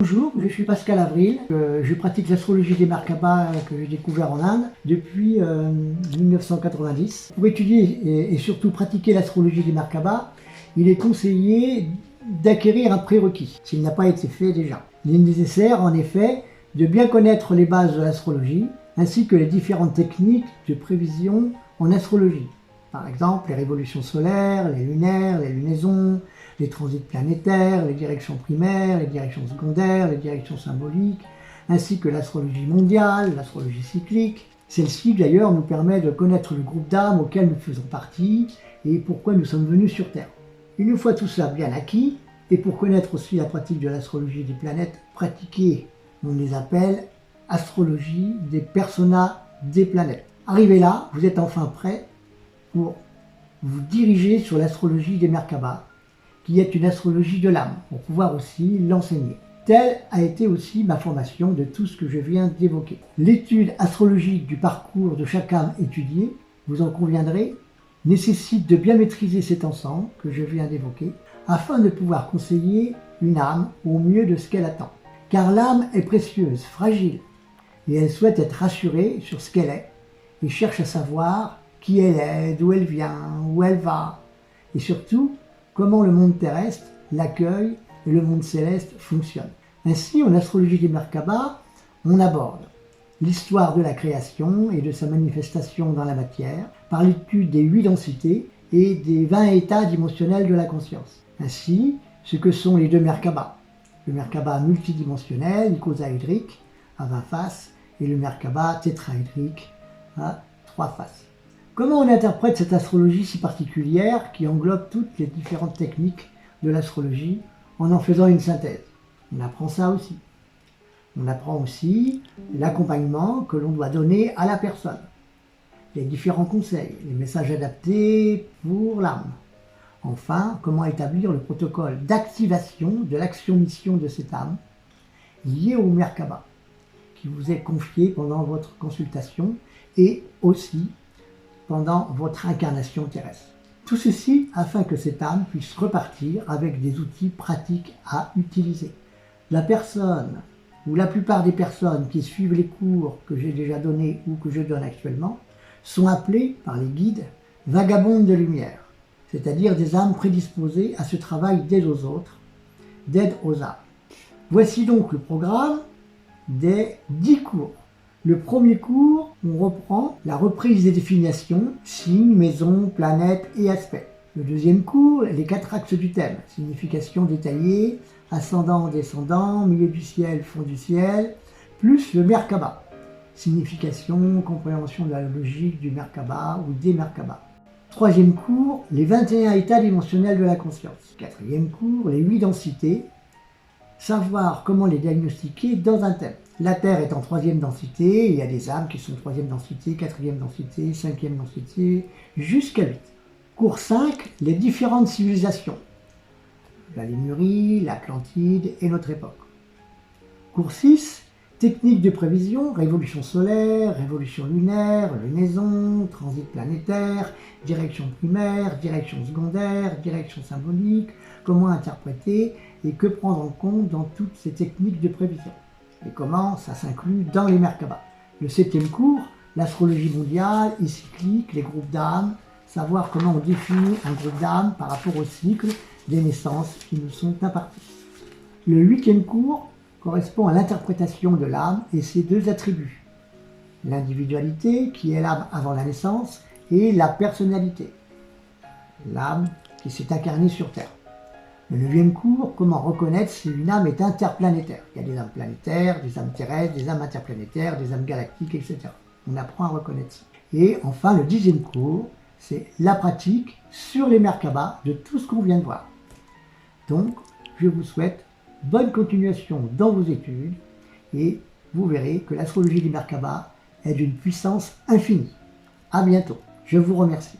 Bonjour, je suis Pascal Avril. Je pratique l'astrologie des Merkabah que j'ai découvert en Inde depuis 1990. Pour étudier et surtout pratiquer l'astrologie des Merkabah, il est conseillé d'acquérir un prérequis, s'il n'a pas été fait déjà. Il est nécessaire en effet de bien connaître les bases de l'astrologie, ainsi que les différentes techniques de prévision en astrologie. Par exemple, les révolutions solaires, les lunaires, les lunaisons, les transits planétaires, les directions primaires, les directions secondaires, les directions symboliques, ainsi que l'astrologie mondiale, l'astrologie cyclique. Celle-ci d'ailleurs nous permet de connaître le groupe d'âmes auquel nous faisons partie et pourquoi nous sommes venus sur Terre. Une fois tout cela bien acquis, et pour connaître aussi la pratique de l'astrologie des planètes pratiquée, on les appelle astrologie des personas des planètes. Arrivé là, vous êtes enfin prêt pour vous diriger sur l'astrologie des Merkabah, qui est une astrologie de l'âme, pour pouvoir aussi l'enseigner. Telle a été aussi ma formation de tout ce que je viens d'évoquer. L'étude astrologique du parcours de chaque âme étudiée, vous en conviendrez, nécessite de bien maîtriser cet ensemble que je viens d'évoquer, afin de pouvoir conseiller une âme au mieux de ce qu'elle attend. Car l'âme est précieuse, fragile, et elle souhaite être rassurée sur ce qu'elle est, et cherche à savoir qui elle est, d'où elle vient, où elle va, et surtout, comment le monde terrestre l'accueille et le monde céleste fonctionne. Ainsi, en astrologie des Merkabah, on aborde l'histoire de la création et de sa manifestation dans la matière par l'étude des 8 densités et des 20 états dimensionnels de la conscience. Ainsi, ce que sont les 2 Merkabah. Le Merkabah multidimensionnel, icosaédrique, à 20 faces, et le Merkabah tétraédrique, à 3 faces. Comment on interprète cette astrologie si particulière qui englobe toutes les différentes techniques de l'astrologie en faisant une synthèse? On apprend ça aussi. On apprend aussi l'accompagnement que l'on doit donner à la personne, les différents conseils, les messages adaptés pour l'âme. Enfin, comment établir le protocole d'activation de l'action-mission de cette âme liée au Merkabah qui vous est confié pendant votre consultation et aussi pendant votre incarnation terrestre. Tout ceci afin que cette âme puisse repartir avec des outils pratiques à utiliser. La personne, ou la plupart des personnes qui suivent les cours que j'ai déjà donnés ou que je donne actuellement, sont appelées par les guides vagabondes de lumière, c'est-à-dire des âmes prédisposées à ce travail d'aide aux autres, d'aide aux âmes. Voici donc le programme des 10 cours. Le premier cours, on reprend la reprise des définitions, signes, maisons, planètes et aspects. Le deuxième cours, les 4 axes du thème, signification détaillée, ascendant, descendant, milieu du ciel, fond du ciel, plus le Merkabah, signification, compréhension de la logique du Merkabah ou des Merkabah. Troisième cours, les 21 états dimensionnels de la conscience. Quatrième cours, les 8 densités, savoir comment les diagnostiquer dans un thème. La Terre est en 3e densité, il y a des âmes qui sont 3e densité, 4e densité, 5e densité, jusqu'à 8. Cours 5, les différentes civilisations. La Lémurie, l'Atlantide et notre époque. Cours 6, technique de prévision, révolution solaire, révolution lunaire, lunaison, transit planétaire, direction primaire, direction secondaire, direction symbolique, comment interpréter et que prendre en compte dans toutes ces techniques de prévision. Et comment ça s'inclut dans les Merkabah. Le 7e cours, l'astrologie mondiale et cyclique, les groupes d'âmes, savoir comment on définit un groupe d'âmes par rapport au cycle des naissances qui nous sont imparties. Le 8e cours correspond à l'interprétation de l'âme et ses 2 attributs. L'individualité, qui est l'âme avant la naissance, et la personnalité, l'âme qui s'est incarnée sur Terre. Le 9e cours, comment reconnaître si une âme est interplanétaire. Il y a des âmes planétaires, des âmes terrestres, des âmes interplanétaires, des âmes galactiques, etc. On apprend à reconnaître ça. Et enfin, le 10e cours, c'est la pratique sur les Merkabah de tout ce qu'on vient de voir. Donc, je vous souhaite bonne continuation dans vos études et vous verrez que l'astrologie des Merkabah est d'une puissance infinie. À bientôt. Je vous remercie.